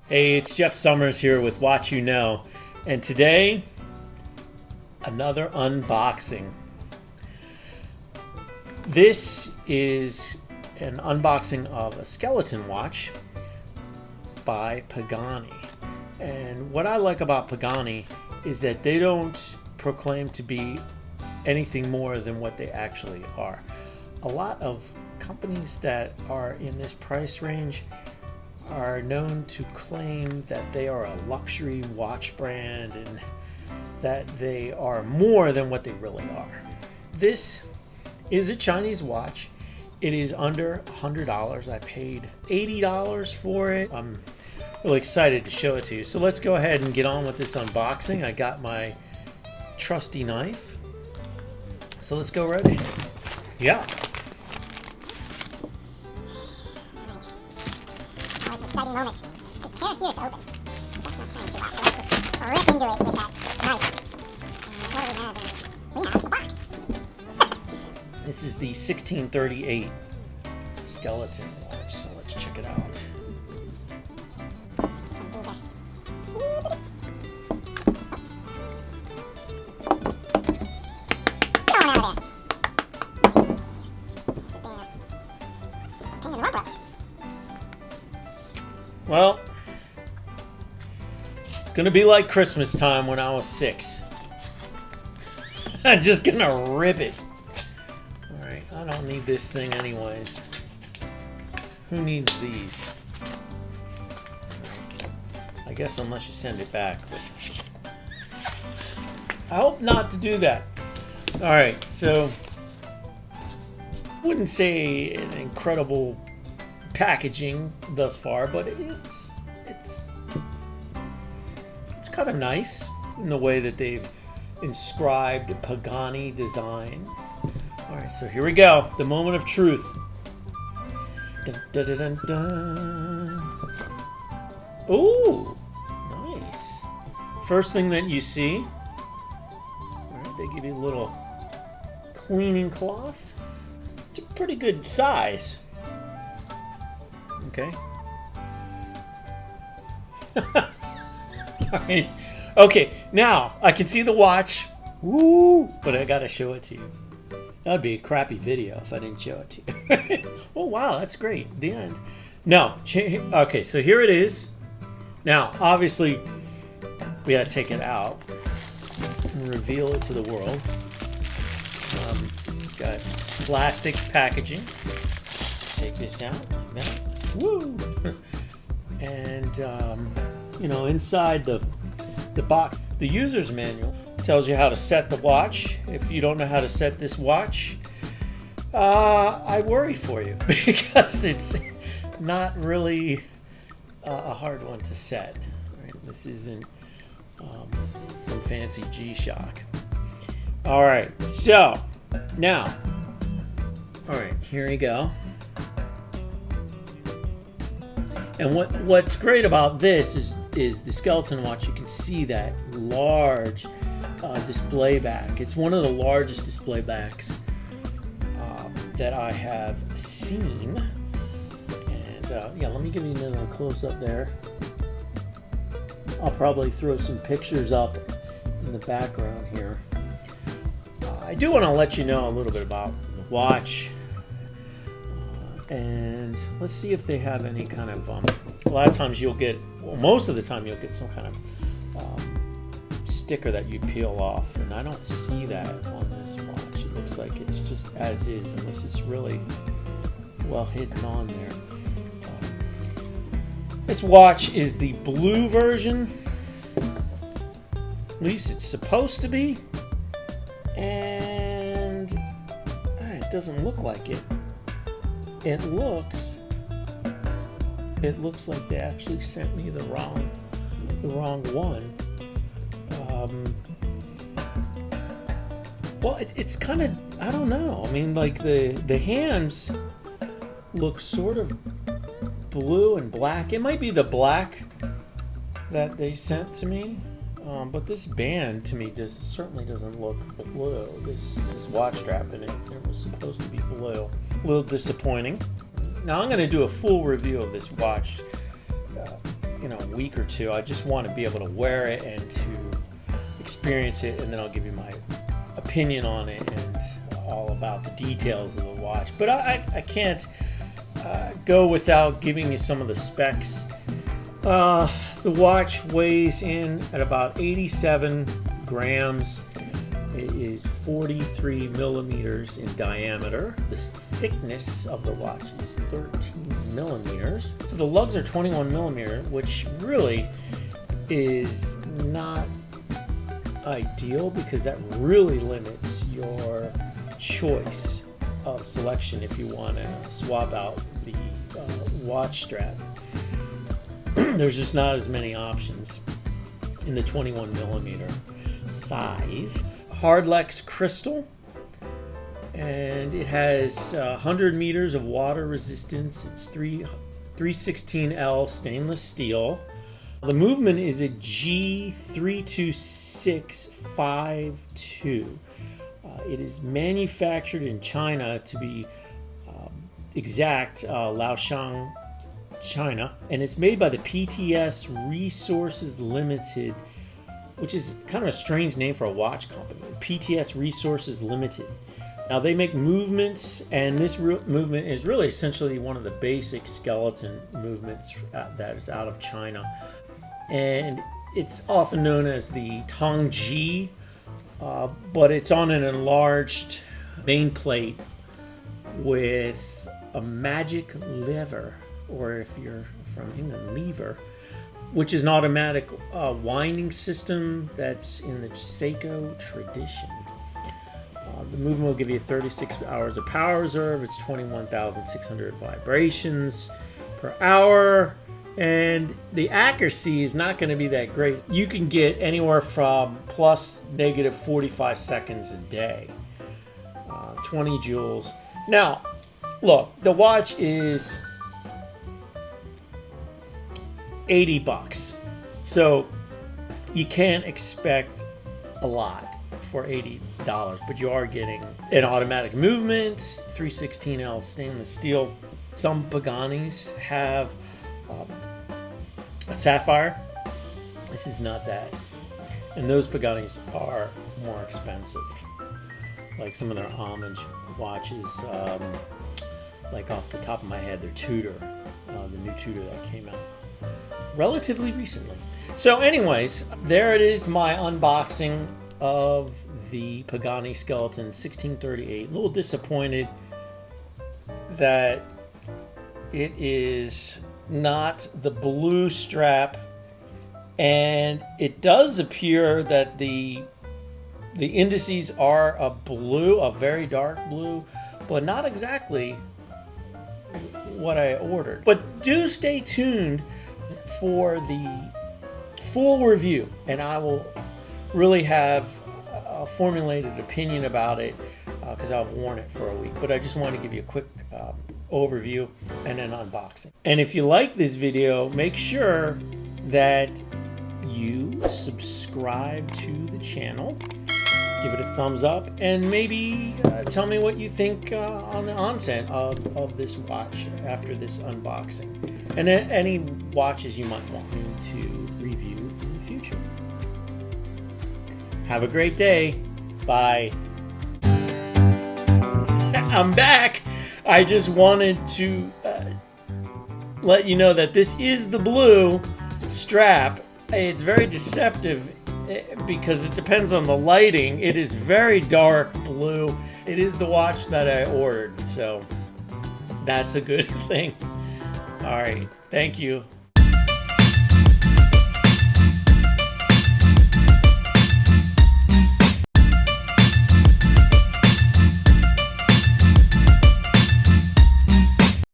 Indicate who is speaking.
Speaker 1: Hey, it's Jeff Summers here with Watch You Know, and today, another unboxing. This is an unboxing of a skeleton watch by Pagani. And what I like about Pagani is that they don't proclaim to be anything more than what they actually are. A lot of companies that are in this price range are known to claim that they are a luxury watch brand and that they are more than what they really are. This is a Chinese watch. It is under $100. I paid $80 for it. I'm really excited to show it to you. So let's go ahead and get on with this unboxing. I got my trusty knife. So let's go right in. Yeah.
Speaker 2: Exciting moment. Just tear here to open. That's not turning too well. So let's just rip into it with that knife. And what do we have? We have the box.
Speaker 1: This is the 1638 Skeleton Watch. So let's check it out.
Speaker 2: Get on out of there. This is being a pain in the rump roast.
Speaker 1: Well, it's gonna be like Christmas time when I was 6. I'm just gonna rip it. Alright, I don't need this thing anyways. Who needs these? I guess unless you send it back, but I hope not to do that. Alright, so I wouldn't say an incredible packaging thus far, but it's kind of nice in the way that they've inscribed Pagani design. All right, so here we go, the moment of truth. Dun, dun, dun, dun, dun. Ooh, nice. First thing that you see, all right, they give you a little cleaning cloth. It's a pretty good size. Okay. All right. Okay, now I can see the watch. Woo! But I gotta show it to you. That'd be a crappy video if I didn't show it to you. Oh wow, that's great. The end. No. Okay, so here it is. Now, obviously, we gotta take it out and reveal it to the world. It's got plastic packaging. Take this out like that. Woo! And you know, inside the box, the user's manual tells you how to set the watch. If you don't know how to set this watch, I worry for you because it's not really a hard one to set. Right? This isn't some fancy G-Shock. All right, so now, all right, here we go. And what's great about this is the skeleton watch. You can see that large display back. It's one of the largest display backs that I have seen. And yeah, let me give you another close up there. I'll probably throw some pictures up in the background here. I do want to let you know a little bit about the watch. And let's see if they have any kind of a lot of times you'll get, well, most of the time you'll get some kind of sticker that you peel off, and I don't see that on this watch. It looks like it's just as is, unless it's really well hidden on there. This watch is the blue version, at least it's supposed to be, and it doesn't look like it. It looks like they actually sent me the wrong one. Well, it's kind of, I don't know. I mean, like the hands look sort of blue and black. It might be the black that they sent to me, but this band to me certainly doesn't look blue. This watch strap in it was supposed to be blue. A little disappointing. Now I'm going to do a full review of this watch a week or two. I just want to be able to wear it and to experience it, and then I'll give you my opinion on it and all about the details of the watch. But I can't go without giving you some of the specs. The watch weighs in at about 87 grams. It is 43 millimeters in diameter. The thickness of the watch is 13 millimeters. So the lugs are 21 millimeter, which really is not ideal because that really limits your choice of selection if you want to swap out the watch strap. There's just not as many options in the 21 millimeter size. Hardlex crystal, and it has 100 meters of water resistance. It's 316L stainless steel. The movement is a G32652. It is manufactured in China, to be exact, Laoshang, China, and it's made by the PTS Resources Limited, which is kind of a strange name for a watch company. PTS Resources Limited. Now they make movements, and this movement is really essentially one of the basic skeleton movements that is out of China. And it's often known as the Tongji, but it's on an enlarged main plate with a magic lever, or if you're from England, lever, which is an automatic winding system that's in the Seiko tradition. The movement will give you 36 hours of power reserve. It's 21,600 vibrations per hour, and the accuracy is not going to be that great. You can get anywhere from plus negative 45 seconds a day, 20 joules. Now, look, the watch is $80, so you can't expect a lot for $80, but you are getting an automatic movement, 316L stainless steel. Some Paganis have a sapphire. This is not that, and those Paganis are more expensive. Like some of their homage watches, like off the top of my head, their Tudor, the new Tudor that came out relatively recently. So anyways, there it is, my unboxing of the Pagani Skeleton 1638. A little disappointed that it is not the blue strap, and it does appear that the indices are a blue, a very dark blue, but not exactly what I ordered. But do stay tuned for the full review, and I will really have a formulated opinion about it because I've worn it for a week. But I just wanted to give you a quick overview and an unboxing. And if you like this video, make sure that you subscribe to the channel, give it a thumbs up, and maybe tell me what you think on the onset of this watch after this unboxing, and any watches you might want me to review in the future. Have a great day. Bye. I'm back. I just wanted to let you know that this is the blue strap. It's very deceptive because it depends on the lighting. It is very dark blue. It is the watch that I ordered, so that's a good thing. All right, thank you.